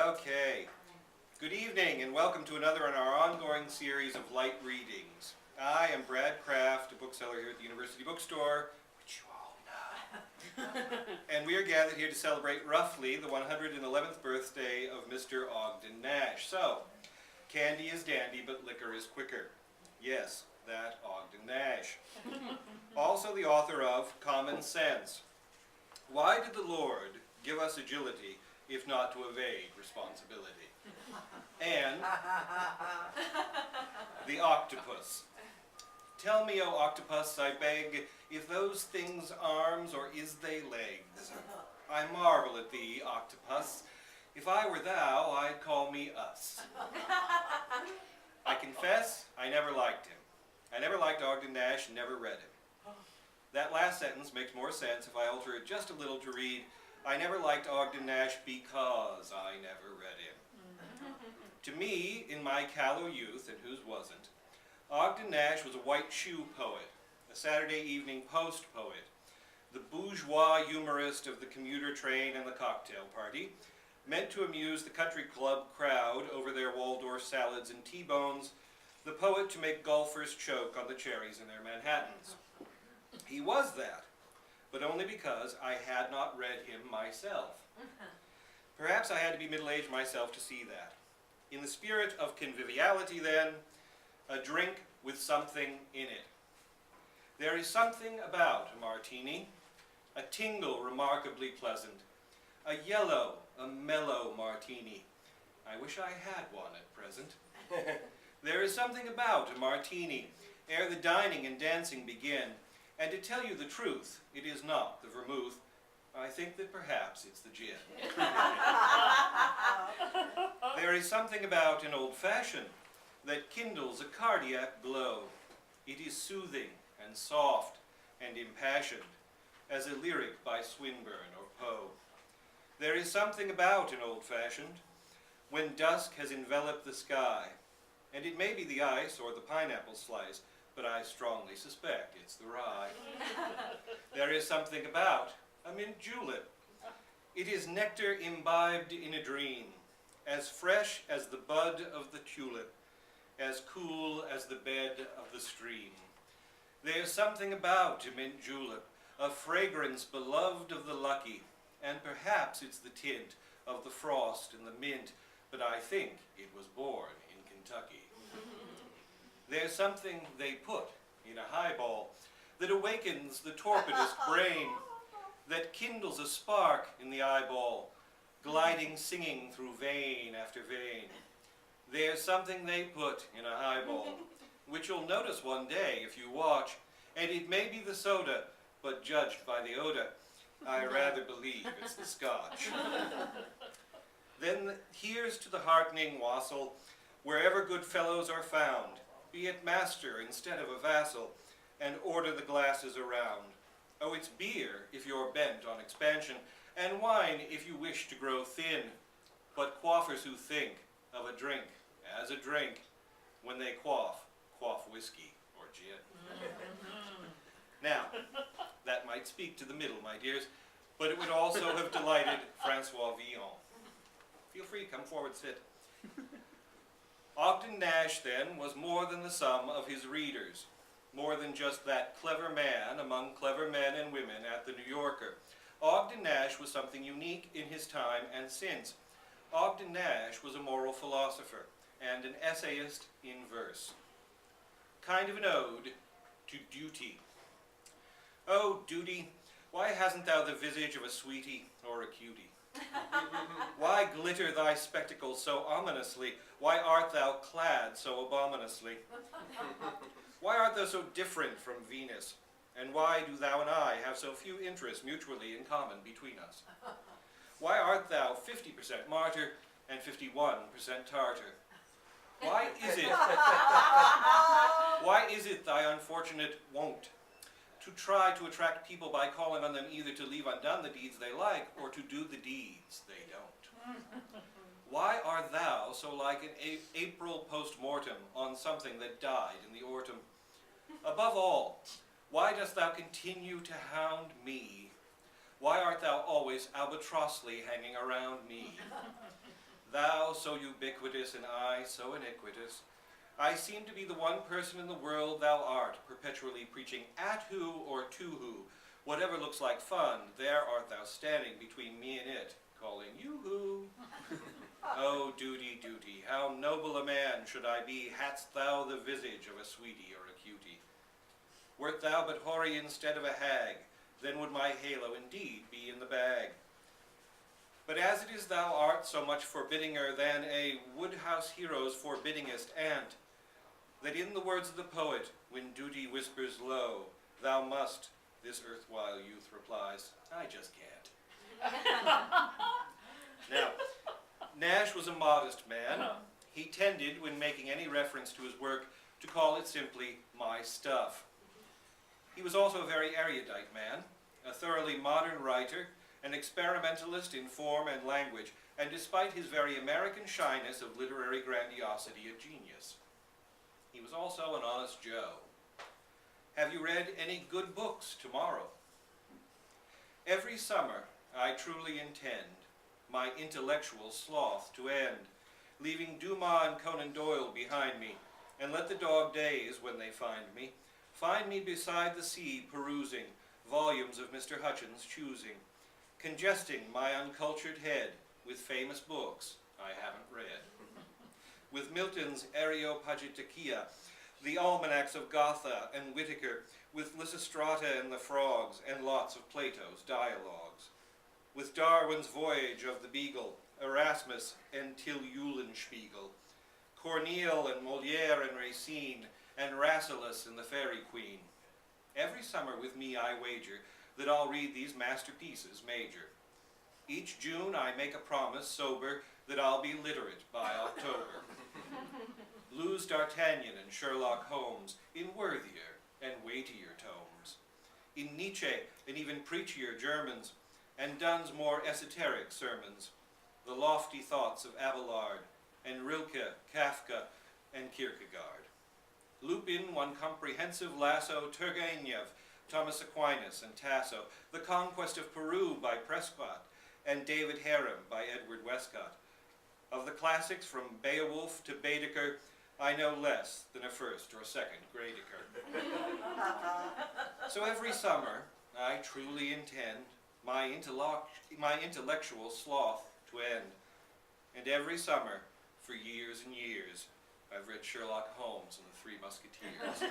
Okay. Good evening and welcome to another in our ongoing series of light readings. I am Brad Kraft, a bookseller here at the University Bookstore, which you all know. And we are gathered here to celebrate roughly the 111th birthday of Mr. Ogden Nash. So, candy is dandy, but liquor is quicker. Yes, that Ogden Nash. Also the author of Common Sense. Why did the Lord give us agility if not to evade responsibility? And the octopus. Tell me, O octopus, I beg, if those things arms or is they legs? I marvel at thee, octopus. If I were thou, I'd call me us. I confess, I never liked him. I never liked Ogden Nash, never read him. That last sentence makes more sense if I alter it just a little to read, I never liked Ogden Nash because I never read him. To me, in my callow youth, and whose wasn't, Ogden Nash was a white shoe poet, a Saturday Evening Post poet, the bourgeois humorist of the commuter train and the cocktail party, meant to amuse the country club crowd over their Waldorf salads and T-bones, the poet to make golfers choke on the cherries in their Manhattans. He was that, but only because I had not read him myself. Perhaps I had to be middle-aged myself to see that. In the spirit of conviviality, then, a drink with something in it. There is something about a martini, a tingle remarkably pleasant, a yellow, a mellow martini. I wish I had one at present. There is something about a martini, ere the dining and dancing begin, and to tell you the truth, it is not the vermouth. I think that perhaps it's the gin. There is something about an old-fashioned that kindles a cardiac glow. It is soothing and soft and impassioned, as a lyric by Swinburne or Poe. There is something about an old-fashioned when dusk has enveloped the sky, and it may be the ice or the pineapple slice, but I strongly suspect it's the rye. There is something about a mint julep. It is nectar imbibed in a dream, as fresh as the bud of the tulip, as cool as the bed of the stream. There is something about a mint julep, a fragrance beloved of the lucky, and perhaps it's the tint of the frost and the mint, but I think it was born in Kentucky. There's something they put in a highball that awakens the torpidest brain, that kindles a spark in the eyeball, gliding singing through vein after vein. There's something they put in a highball, which you'll notice one day if you watch, and it may be the soda, but judged by the odor, I rather believe it's the scotch. Then here's to the heartening wassail, wherever good fellows are found, be it master instead of a vassal, and order the glasses around. Oh, it's beer if you're bent on expansion, and wine if you wish to grow thin. But quaffers who think of a drink as a drink, when they quaff whiskey or gin. Now, that might speak to the middle, my dears, but it would also have delighted Francois Villon. Feel free, come forward, sit. Ogden Nash, then, was more than the sum of his readers, more than just that clever man among clever men and women at the New Yorker. Ogden Nash was something unique in his time and since. Ogden Nash was a moral philosopher and an essayist in verse. Kind of an ode to duty. Oh, duty, why hasn't thou the visage of a sweetie or a cutie? Why glitter thy spectacles so ominously? Why art thou clad so abominously? Why art thou so different from Venus? And why do thou and I have so few interests mutually in common between us? Why art thou 50% martyr and 51% tartar? Why is it thy unfortunate wont to try to attract people by calling on them either to leave undone the deeds they like or to do the deeds they don't? Why art thou so like an April post-mortem on something that died in the autumn? Above all, why dost thou continue to hound me? Why art thou always albatrossly hanging around me? Thou so ubiquitous, and I so iniquitous. I seem to be the one person in the world thou art, perpetually preaching at who or to who. Whatever looks like fun, there art thou standing between me and it, calling you-hoo. Oh, duty, duty, how noble a man should I be, hadst thou the visage of a sweetie or a cutie. Wert thou but hoary instead of a hag, then would my halo indeed be in the bag. But as it is thou art so much forbiddinger than a woodhouse hero's forbiddingest aunt, that in the words of the poet, when duty whispers low, thou must, this erstwhile youth replies, I just can't. Now, Nash was a modest man. He tended, when making any reference to his work, to call it simply my stuff. He was also a very erudite man, a thoroughly modern writer, an experimentalist in form and language, and despite his very American shyness of literary grandiosity, a genius. He was also an honest Joe. Have you read any good books tomorrow? Every summer I truly intend my intellectual sloth to end, leaving Dumas and Conan Doyle behind me, and let the dog days, when they find me beside the sea perusing, volumes of Mr. Hutchins choosing, congesting my uncultured head with famous books I haven't read. With Milton's Areopagitica, the almanacs of Gotha and Whitaker, with Lysistrata and the Frogs, and lots of Plato's dialogues. With Darwin's Voyage of the Beagle, Erasmus and Till Eulenspiegel, Corneille and Molière and Racine, and Rasselas and the Fairy Queen. Every summer with me I wager that I'll read these masterpieces major. Each June I make a promise sober that I'll be literate by October. Lose D'Artagnan and Sherlock Holmes in worthier and weightier tomes. In Nietzsche and even preachier Germans, and Donne's more esoteric sermons, the lofty thoughts of Abelard, and Rilke, Kafka, and Kierkegaard. Loop in one comprehensive lasso Turgenev, Thomas Aquinas, and Tasso, The Conquest of Peru by Prescott, and David Harum by Edward Westcott. Of the classics from Beowulf to Baedeker, I know less than a first or second gradeker. So every summer, I truly intend my intellectual sloth to end. And every summer, for years and years, I've read Sherlock Holmes and the Three Musketeers.